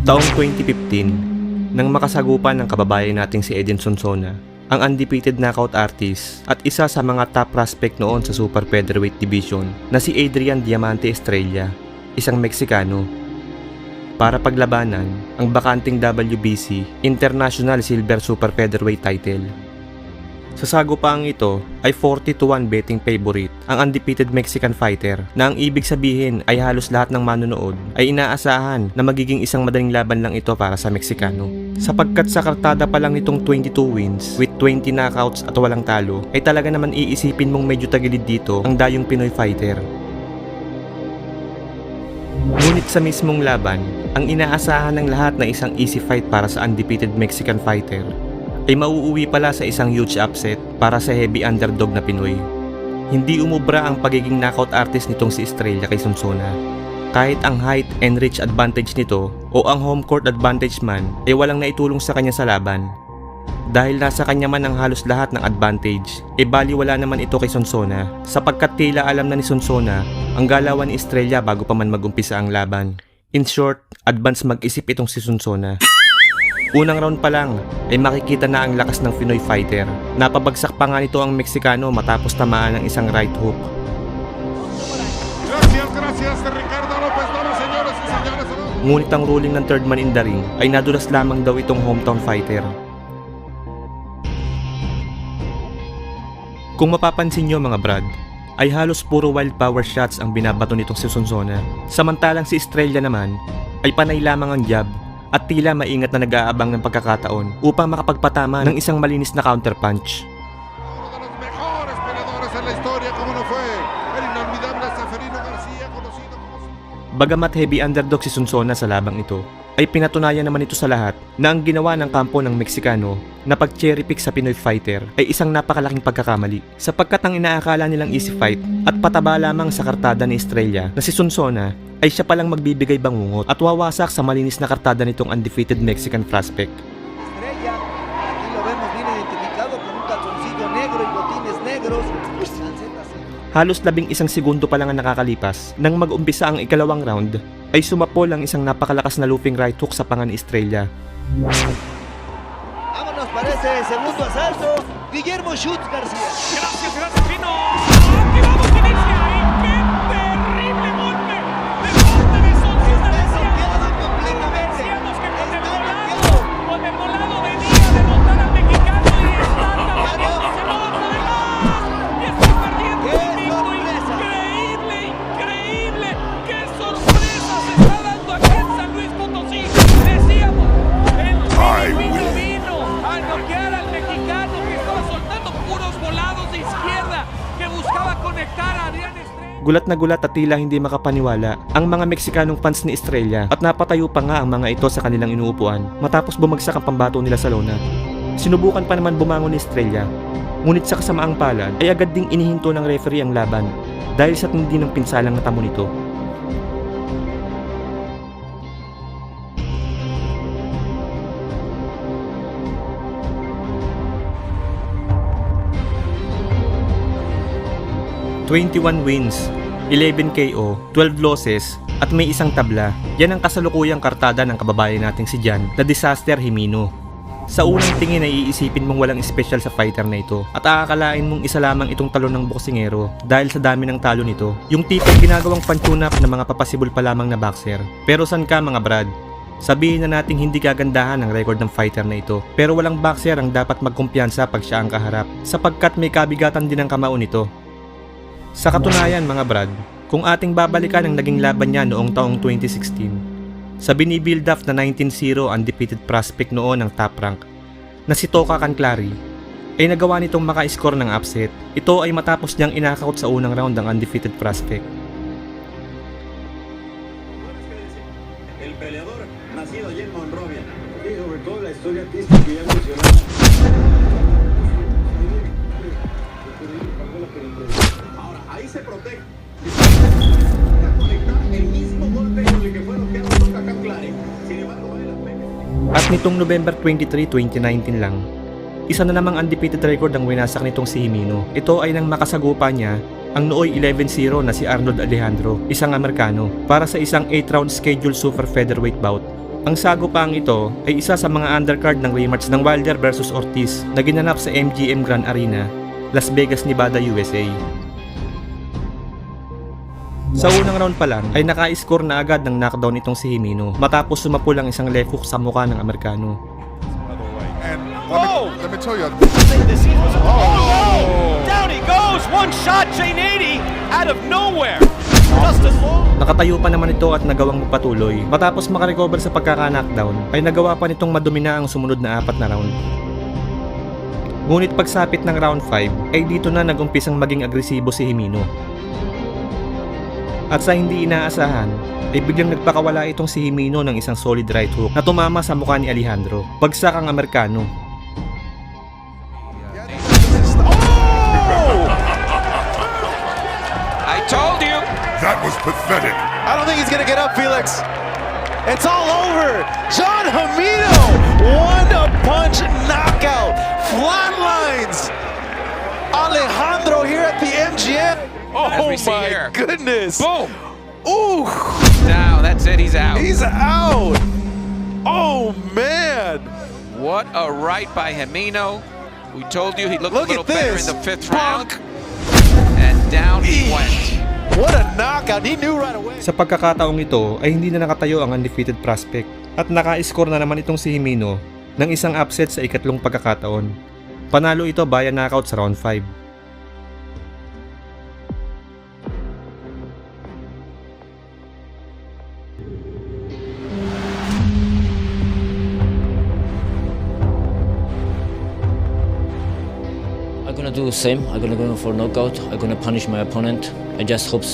Taong 2015, nang makasagupan ng kababayan nating si Edinson Sona, ang undefeated knockout artist at isa sa mga top prospect noon sa super featherweight division na si Adrian Diamante Estrella, isang Meksikano, para paglabanan ang bakanting WBC International Silver Super Featherweight title. Sa sagupaang ito ay 40-1 betting favorite ang undefeated Mexican fighter na ang ibig sabihin ay halos lahat ng manonood ay inaasahan na magiging isang madaling laban lang ito para sa Meksikano. Sapagkat sa kartada pa lang nitong 22 wins with 20 knockouts at walang talo ay talaga naman iisipin mong medyo tagilid dito ang dayong Pinoy fighter. Ngunit sa mismong laban, ang inaasahan ng lahat na isang easy fight para sa undefeated Mexican fighter ay mauuwi pala sa isang huge upset para sa heavy underdog na Pinoy. Hindi umubra ang pagiging knockout artist nitong si Estrella kay Sonsona. Kahit ang height and reach advantage nito o ang home court advantage man ay walang naitulong sa kanya sa laban. Dahil nasa kanya man ang halos lahat ng advantage, baliwala naman ito kay Sonsona sapagkat tila alam na ni Sonsona ang galawan ni Estrella bago pa man magumpisa ang laban. In short, advance mag-isip itong si Sonsona. Unang round pa lang ay makikita na ang lakas ng Pinoy fighter. Napabagsak pa nga nito ang Meksikano matapos tamaan ng isang right hook. Ngunit ang ruling ng third man in the ring ay nadulas lamang daw itong hometown fighter. Kung mapapansin nyo mga brad, ay halos puro wild power shots ang binabato nitong si Sonsona. Samantalang si Estrella naman ay panay lamang ang jab at tila maingat na nag-aabang ng pagkakataon upang makapagpatama ng isang malinis na counterpunch. Bagamat heavy underdog si Sonsona sa labang ito, ay pinatunayan naman ito sa lahat na ang ginawa ng kampo ng Meksikano na pag-cherry pick sa Pinoy fighter ay isang napakalaking pagkakamali. Sapagkat ang inaakala nilang easy fight at pataba lamang sa kartada ni Estrella na si Sonsona ay siya palang magbibigay bangungot at wawasak sa malinis na kartada nitong undefeated Mexican prospect. Estrella, aquí lo vemos bien identificado con un calzoncillo negro y botines negros. Halos 11 segundo pa lang ang nakakalipas nang mag-umpisa ang ikalawang round ay sumapol ang isang napakalakas na looping right hook sa panga ni Estrella. Vámonos para ese segundo asalto. Guillermo Schutz García. Gracias, Pino. Aquí vamos, inicia. Y qué terrible golpe. De golpe de Sonsona. Está completamente. Decíamos que con el volado venía de montar al mexicano y está tapándose todo por demás. Y está perdiendo el invicto. Increíble, increíble. Qué sorpresa se está dando aquí en San Luis Potosí. Decíamos, el filipino vino a noquear al mexicano que estaba soltando puros volados de izquierda que buscaba conectar a Adrian Estrella. Gulat na gulat at tila hindi makapaniwala ang mga Meksikanong fans ni Estrella at napatayo pa nga ang mga ito sa kanilang inuupuan matapos bumagsak ang pambato nila sa lona. Sinubukan pa naman bumangon ni Estrella, ngunit sa kasamaang palad ay agad ding inihinto ng referee ang laban dahil sa tindi ng pinsalang natamo nito. ...21 wins, 11 KO, 12 losses, at may isang tabla. Yan ang kasalukuyang kartada ng kababayan nating si Jan, The Disaster Jimeno. Sa unang tingin ay iisipin mong walang special sa fighter na ito at aakalain mong isa lamang itong talon ng boksingero dahil sa dami ng talo nito. Yung tipong ginagawang pan-tune up na mga papasibol pa lamang na boxer. Pero san ka mga brad? Sabihin na nating hindi kagandahan ang record ng fighter na ito, pero walang boxer ang dapat magkumpiyansa pag siya ang kaharap sapagkat may kabigatan din ang kamao nito. Sa katunayan mga brad, kung ating babalikan ang naging laban niya noong taong 2016, sa binibuild up na 19-0 undefeated prospect noon ng top rank na si Toka Canclari, ay nagawa nitong maka-score ng upset. Ito ay matapos niyang inakaut sa unang round ng undefeated prospect. El peleador nacido allí en Monrovia y sobre todo la historia artística que ya mencionaba. Ahora, ahí se protege. Está conectado el mismo golpe con el que fue noqueado Toka Canclari. Sin embargo, vale la pena. At nitong November 23, 2019 lang, isa na namang undefeated record ang winasak nitong si Jimeno. Ito ay nang makasagupa niya ang nooy 11-0 na si Arnold Alejandro, isang Amerikano, para sa isang 8-round scheduled super featherweight bout Ang sagupaang ito ay isa sa mga undercard ng rematch ng Wilder vs Ortiz na ginanap sa MGM Grand Arena, Las Vegas, Nevada, USA. Sa unang round pa lang ay naka-score na agad ng knockdown itong si Jimeno matapos sumapul ang isang left hook sa mukha ng Amerikano. And let me tell you, Down he goes! One shot, J80 out of nowhere! Justin Long! Nakatayo pa naman ito at nagawang magpatuloy. Matapos makarecover sa pagkaka-knockdown ay nagawa pa nitong madumina ang sumunod na 4 na round. Ngunit pagsapit ng round 5 ay dito na nagumpisang maging agresibo si Jimeno. At sa hindi inaasahan, ay biglang nagpakawala itong si Jimeno ng isang solid right hook na tumama sa mukha ni Alejandro. Bagsak ang Amerikano. I told you! that was pathetic. I don't think he's gonna get up, Felix. It's all over. John Jimeno, one-punch knockout, flatlines. Alejandro here at the MGM. As Oh we see my here. goodness. Boom! Ooh, Now that's it, he's out. he's out. Oh man. What a right by Jimeno. We told you he looked Look a little at better this. in the 5th Punk. round. And down he went. What a knockout. He knew right away. Sa pagkakataong ito ay hindi na nakatayo ang undefeated prospect at naka-score na naman itong si Jimeno ng isang upset sa ikatlong pagkakataon. Panalo ito via knockout sa round 5. I'm gonna do the same. I'm gonna go for knockout. I'm gonna punish my opponent. I just hope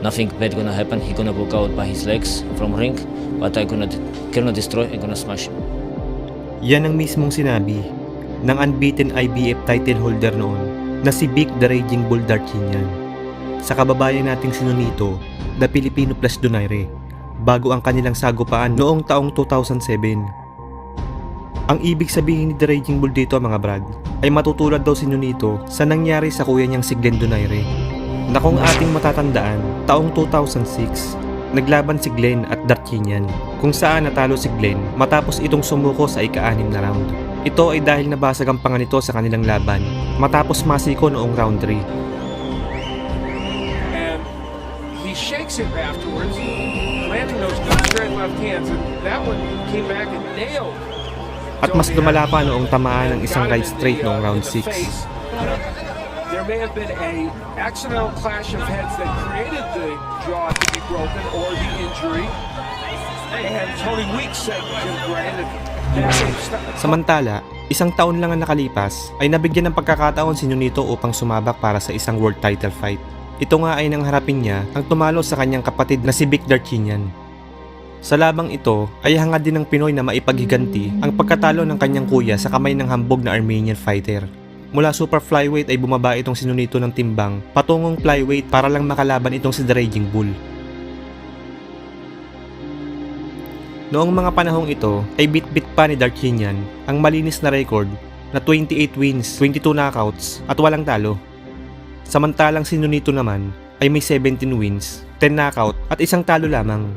nothing bad gonna happen. He gonna walk out by his legs from ring, but I'm gonna destroy. I'm gonna smash him. Yan ang mismong sinabi ng unbeaten IBF title holder noon na si Vic the Raging Bull Darchinyan sa kababayan nating sinunito, the Filipino plus Donaire, bago ang kanilang sagupaan noong taong 2007. Ang ibig sabihin ni The Raging Bull dito, mga brad, ay matutulad daw si Nonito sa nangyari sa kuya niyang si Glenn Donaire. Na kung ating matatandaan, taong 2006, naglaban si Glenn at Darchinyan, kung saan natalo si Glenn matapos itong sumuko sa ika-6 na round. Ito ay dahil nabasag ang panga nito sa kanilang laban matapos masiko noong round 3. And he shakes it afterwards, landing those good straight left hands, and that one came back and nailed. At mas lumala pa noong tamaan ng isang right straight noong round 6. There may have been a accidental clash of heads that created the jaw to be broken or the injury. And Tony Weeks said Jim Bryant that Samantala, isang taon lang ang nakalipas ay nabigyan ng pagkakataon si Nonito upang sumabak para sa isang world title fight. Ito nga ay nang harapin niya ang tumalo sa kanyang kapatid na si Vic Darchinyan. Sa labang ito ay hangad din ng Pinoy na maipaghiganti ang pagkatalo ng kanyang kuya sa kamay ng hambog na Armenian fighter. Mula super flyweight ay bumaba itong si Nonito ng timbang patungong flyweight para lang makalaban itong si The Raging Bull. Noong mga panahong ito ay bit-bit pa ni Darchinyan ang malinis na record na 28 wins, 22 knockouts at walang talo. Samantalang si Nonito naman ay may 17 wins, 10 knockout at isang talo lamang.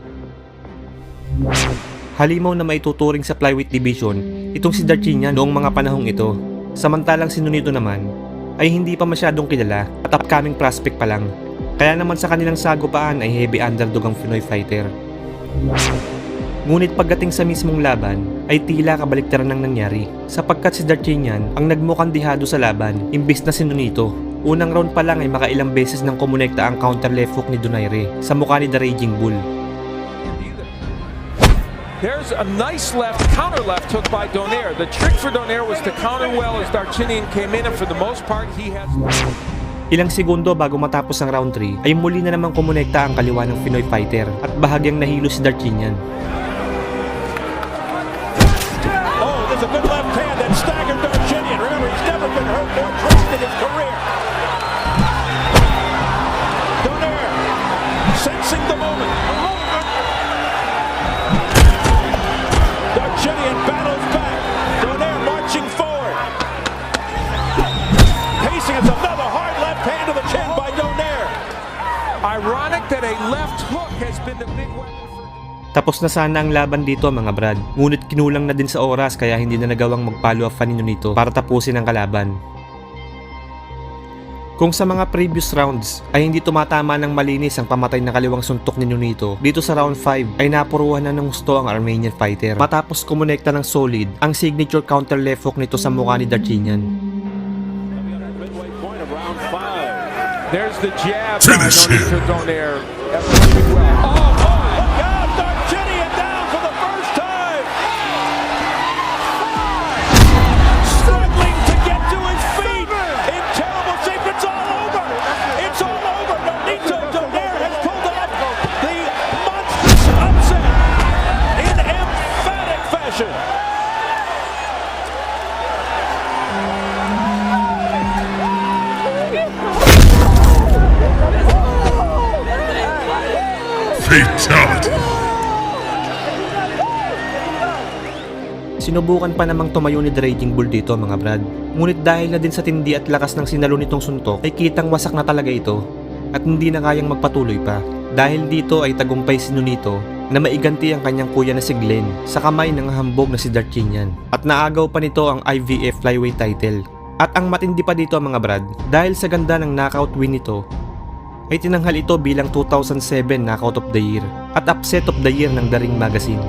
Halimaw na maituturing sa flyweight division itong si Darchinyan noong mga panahong ito. Samantalang si Nonito naman ay hindi pa masyadong kilala at upcoming prospect pa lang. Kaya naman sa kanilang sagupaan ay heavy underdog ang Pinoy fighter. Ngunit pagdating sa mismong laban ay tila kabaliktaran ang nangyari sapagkat si Darchinyan ang nagmukhang dihado sa laban imbis na si Nonito. Unang round pa lang ay makailang beses nang kumonekta ang counter left hook ni Donaire sa mukha ni The Raging Bull. there's a nice left, counter left hook by Donaire. The trick for Donaire was to counter well as Darchinyan came in, and for the most part, he has... Ilang segundo bago matapos ang round 3 ay muli na namang kumonekta ang kaliwa ng Pinoy fighter at bahagyang nahilo si Darchinyan. Oh, there's a good left hand that staggered Darchinyan. Remember, he's never been hurt more twice in his career. Donaire, sensing the moment. Darchinyan battles back. Donaire marching forward. Pacing is another hard left hand to the chin by Donaire. Ironic that a left hook has been the big weapon for... Tapos na sana ang laban dito mga brad, ngunit kinulang na din sa oras kaya hindi na nagawang mag-follow up pa ni Nonito para tapusin ang kalaban. Kung sa mga previous rounds ay hindi tumatama ng malinis ang pamatay na kaliwang suntok ni Nonito, dito sa round 5 ay napuruhan na ng gusto ang Armenian fighter matapos kumonekta ng solid ang signature counter left hook nito sa mukha ni Darchinyan. There's the jab. Finish him. Donaire. Oh my God! Darchinyan down for the first time. Struggling to get to his feet. In terrible shape. It's all over. It's all over. Nonito Donaire has pulled off the monstrous upset in emphatic fashion. Fatality. Sinubukan pa namang tumayo ni The Raging Bull dito mga brad. Ngunit dahil na din sa tindi at lakas ng sinalo nitong suntok ay kitang wasak na talaga ito at hindi na kayang magpatuloy pa. Dahil dito ay tagumpay si Nonito na maiganti ang kanyang kuya na si Glenn sa kamay ng hambog na si Darchinyan. At naagaw pa nito ang IVF flyweight title. At ang matindi pa dito mga brad, dahil sa ganda ng knockout win nito, ay tinanghal ito bilang 2007 Knockout of the Year at Upset of the Year ng The Ring Magazine.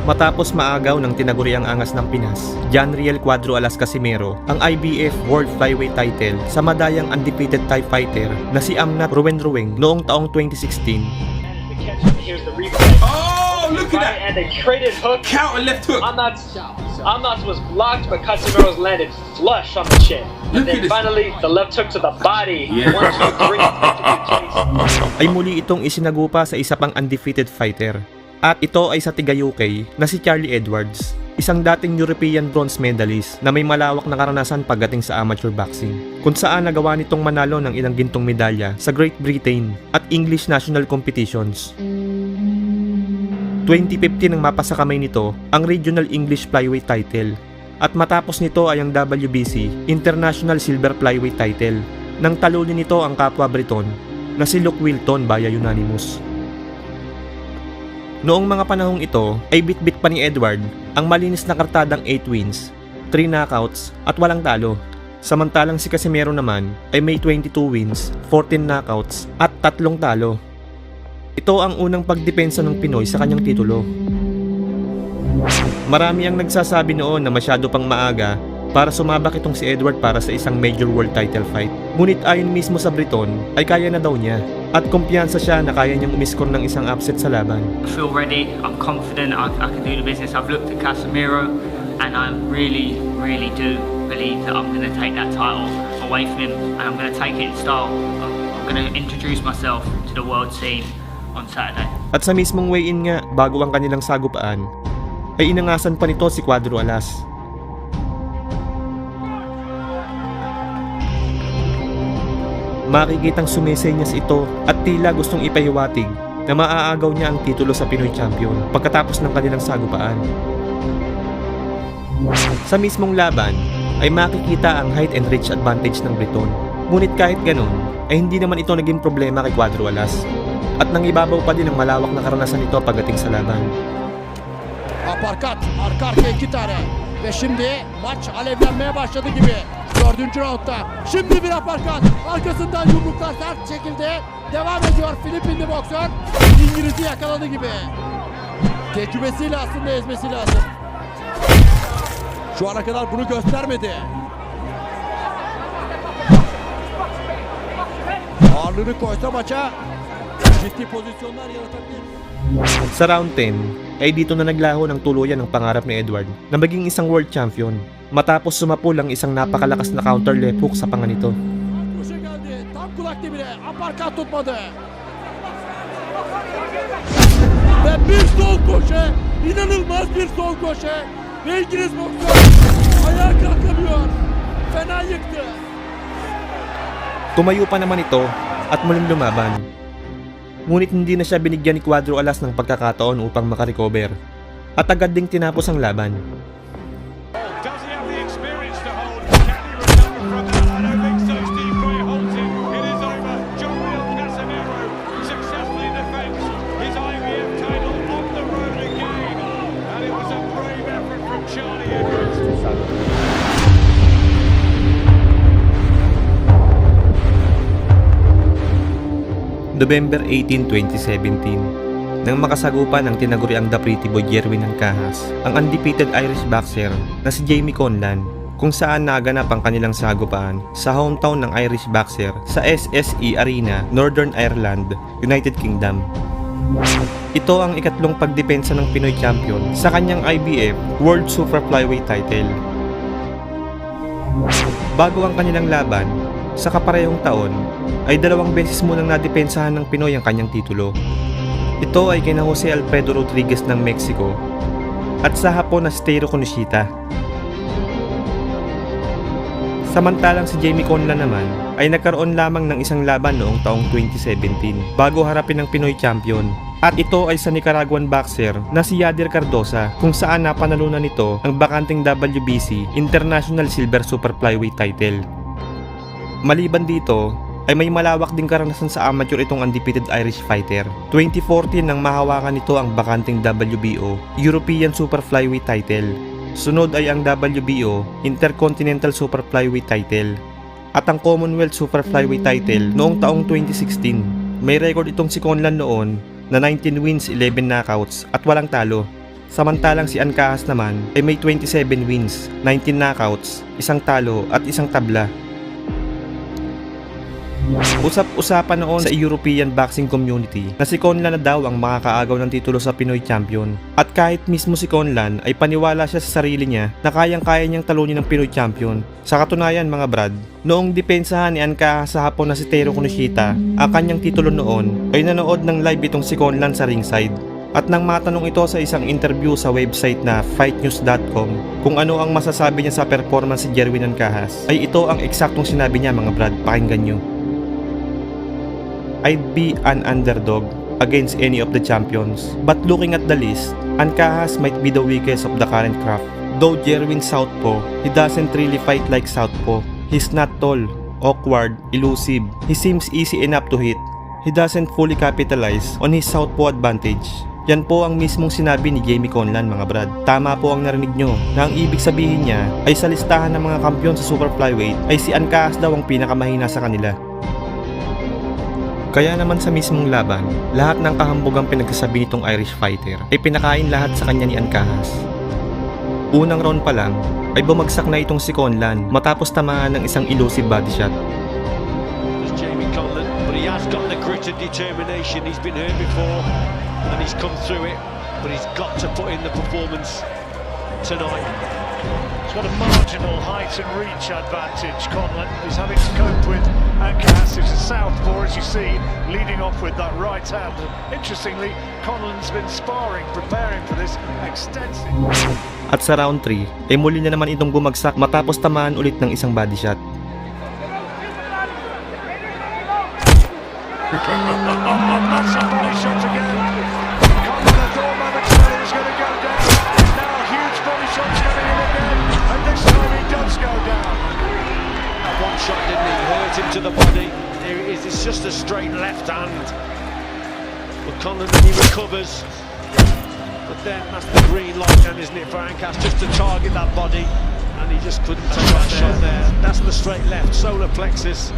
Matapos maagaw ng tinaguriang angas ng Pinas, Janriel Cuadro Alas Casimero ang IBF World Flyweight title sa madayang undefeated Thai fighter na si Amnat Ruwenrueng noong taong 2016. Here's the replay. Oh, look at that! And a traded hook. Counter left hook. Amnat's was blocked, but Casimiro's landed flush on the chin. And Look at then this. finally, the left hook to the body. Yeah. 1, 2, 3. Ay muli itong isinagupa sa isa pang undefeated fighter. At ito ay sa tiga UK na si Charlie Edwards, isang dating European bronze medalist na may malawak na karanasan pagdating sa amateur boxing, kung saan nagawa nitong manalo ng ilang gintong medalya sa Great Britain at English national competitions. 2015 nang mapasa kamay nito ang Regional English Flyweight title at matapos nito ay ang WBC International Silver Flyweight title nang talunin nito ang kapwa Briton na si Luke Wilton via unanimous. Noong mga panahong ito ay bit-bit pa ni Edward ang malinis na kartadang 8 wins, 3 knockouts at walang talo. Samantalang si Casimero naman ay may 22 wins, 14 knockouts at 3 talo. Ito ang unang pagdepensa ng Pinoy sa kanyang titulo. Marami ang nagsasabi noon na masyado pang maaga para sumabak itong si Edward para sa isang major world title fight. Ngunit ayon mismo sa Briton ay kaya na daw niya at kumpiyansa siya na kaya niyang umiskor ng isang upset sa laban. I feel ready, I'm confident I can do the business. I've looked at Casimiro and I really do believe that I'm going to take that title away from him and I'm going to take it in style. I'm going to introduce myself to the world scene on Saturday. At sa mismong weigh-in nga, bago ang kanilang sagupaan, ay inangasan pa nito si Cuadro Alas. Makikitang sumisenyas ito at tila gustong ipahiwatig na maaagaw niya ang titulo sa Pinoy Champion pagkatapos ng kanilang sagupaan. Sa mismong laban ay makikita ang height and reach advantage ng Briton. Ngunit kahit ganun, ay hindi naman ito naging problema kay Cuadro Alas. At nangibabaw pa din ang malawak na karanasan nito pagdating sa laban. Aparkat, arka arkaya 2 tane. Ve şimdi maç alevlenmeye başladı gibi. 4. roundda. Şimdi bir aparkat. Arkasından yumruklar sert şekilde devam ediyor Filipinli boksör. İngiliz'i yakaladı gibi. Tecrübesiyle aslında ezmesi lazım. Şu ana kadar bunu göstermedi. Ağırlığını koysa maça ciddi pozisyonlar yaratabilir. Sa round 10, ay dito na naglaho ng tuluyan ng pangarap ni Edward na maging isang world champion matapos sumapul ang isang napakalakas na counter left hook sa panga nito. Köşe geldi. Tam kulak dibine. Aparkat tutmadı. Ve bir sol koşe. İnanılmaz bir sol koşe. Ve İngiliz boksör ayağa kalkamıyor. Fena yıktı. Tumayo pa naman ito at muling lumaban. Ngunit hindi na siya binigyan ni Cuadro Alas ng pagkakataon upang makarecover at agad ding tinapos ang laban. November 18, 2017. Nang makasagupan ng tinaguriang The Pretty Boy Jerwin Ancahas, ang undefeated Irish boxer na si Jamie Conlan, kung saan naganap ang kanilang sagupaan sa hometown ng Irish boxer sa SSE Arena, Northern Ireland, United Kingdom. Ito ang ikatlong pagdepensa ng Pinoy champion sa kanyang IBF World Super Flyweight title. Bago ang kanilang laban, sa kaparehong taon, ay 2 beses munang nadepensahan ng Pinoy ang kanyang titulo. Ito ay kina Jose Alfredo Rodriguez ng Mexico at sa Hapon na si Teiro Konoshita. Samantalang si Jamie Conlan naman ay nagkaroon lamang ng isang laban noong taong 2017 bago harapin ng Pinoy champion. At ito ay sa Nicaraguan boxer na si Yadir Cardosa, kung saan napanalunan nito ang bakanting WBC International Silver Super Flyweight title. Maliban dito, ay may malawak ding karanasan sa amateur itong undefeated Irish fighter. 2014 nang mahawakan nito ang bakanting WBO European Super Flyweight title. Sunod ay ang WBO Intercontinental Super Flyweight title at ang Commonwealth Super Flyweight title noong taong 2016. May record itong si Conlan noon na 19 wins, 11 knockouts at walang talo. Samantalang si Ancahas naman ay may 27 wins, 19 knockouts, 1 talo at 1 tabla. Usap-usapan noon sa European boxing community na si Conlan na daw ang makakaagaw ng titulo sa Pinoy champion. At kahit mismo si Conlan ay paniwala siya sa sarili niya na kayang-kaya niyang talunin ng Pinoy champion. Sa katunayan mga brad, noong depensahan ni Ancahas sa Hapon na si Teiro Konoshita ang kanyang titulo noon, ay nanood ng live itong si Conlan sa ringside. At nang matanong ito sa isang interview sa website na fightnews.com kung ano ang masasabi niya sa performance si Jerwin Ancahas, ay ito ang eksaktong sinabi niya mga brad, pakinggan nyo. I'd be an underdog against any of the champions. But looking at the list, Ancahas might be the weakest of the current crop. Though Jerwin southpaw, he doesn't really fight like southpaw. He's not tall, awkward, elusive. He seems easy enough to hit. He doesn't fully capitalize on his southpaw advantage. Yan po ang mismong sinabi ni Jamie Conlan mga brad. Tama po ang narinig nyo na ang ibig sabihin niya ay sa listahan ng mga kampiyon sa Super Flyweight ay si Ancahas daw ang pinakamahina sa kanila. Kaya naman sa mismong laban, lahat ng kahambugang pinagsasabi nitong Irish fighter ay pinakain lahat sa kanya ni Ancahas. Unang round pa lang ay bumagsak na itong si Conlan matapos tamaan ng isang elusive body shot. Jamie Conlan, but he has got the grit and determination. He's been hurt before and he's come through it, but he's got to put in the performance tonight. He's got a marginal height and reach advantage. Conlan is having to cope with Ancahas, who's a southpaw, as you see, leading off with that right hand. Interestingly, Conlan's been sparring, preparing for this extensive. At sa round 3, ay muli na naman itong bumagsak matapos tamaan ulit ng isang body shot. That's a body shot again. Conlan, I thought momentarily was going to go down. Now a huge body shot's coming in again, and this time he does go down. That one shot didn't he hurt him to the body. Here it is, it's just a straight left hand. But Conlan, then he recovers. But then that's the green light then, isn't it, for Ancahas, just to target that body. And he just couldn't take that shot there. That's the straight left, solar plexus.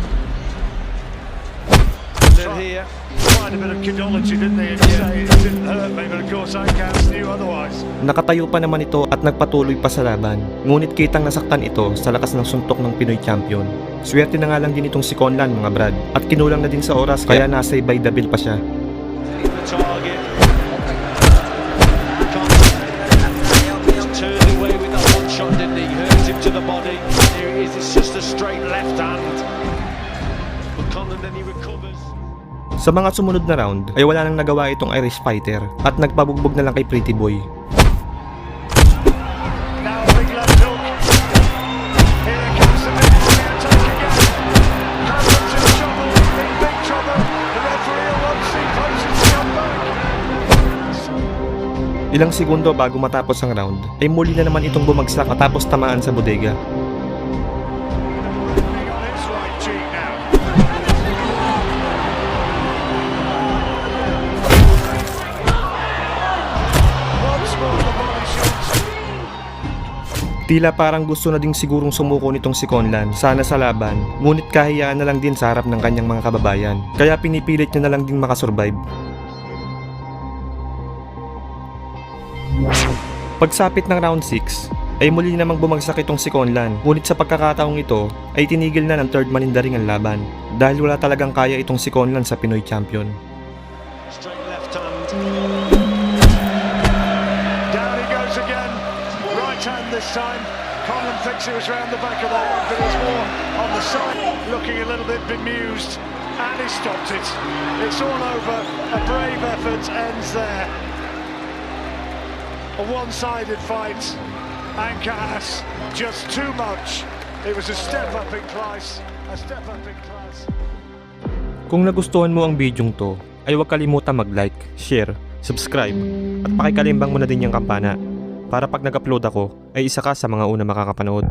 And then here. Tried a bit of kidology, didn't they? And say it didn't hurt me, but of course Ancahas knew otherwise. Nakatayo pa naman ito at nagpatuloy pa sa laban. Ngunit kitang nasaktan ito sa lakas ng suntok ng Pinoy champion. Swerte na nga lang din itong si Conlan mga brad. At kinulang na din sa oras kaya nasa by the bell pa siya. The target. Turned away with that one shot, didn't he? Hurt him to the body. Here it is, it's just a straight left hand. But Conlan then he recovers. Sa mga sumunod na round ay wala nang nagawa itong Irish fighter at nagpabugbog na lang kay Pretty Boy. Now a big left hook. Here comes the big attack again. Conlan's in trouble, in big trouble. The referee will want to see potency come back. Ilang segundo bago matapos ang round ay muli na naman itong bumagsak matapos tamaan sa bodega. On his right cheek now. Tila parang gusto na ding sigurong sumuko nitong si Conlan sana sa laban, ngunit kahiyaan na lang din sa harap ng kanyang mga kababayan. Kaya pinipilit niya na lang din makasurvive. Pagsapit ng round 6, ay muli namang bumagsak itong si Conlan, ngunit sa pagkakataong ito ay tinigil na ng third man in the ring ang laban dahil wala talagang kaya itong si Conlan sa Pinoy Champion. Straight left hand. Down he goes again. Right hand this time. Conlan thinks it was round the back of the head, but it's more on the side. Looking a little bit bemused, and he stopped it. It's all over. A brave effort ends there. A one-sided fight. Ancajas just too much. It was a step up in class. A step up in class. Kung nagustuhan mo ang bidyong to, ay huwag kalimutan mag-like, share, subscribe, at pakikalimbang mo na din yung kampana para pag nag-upload ako ay isa ka sa mga una makakapanood.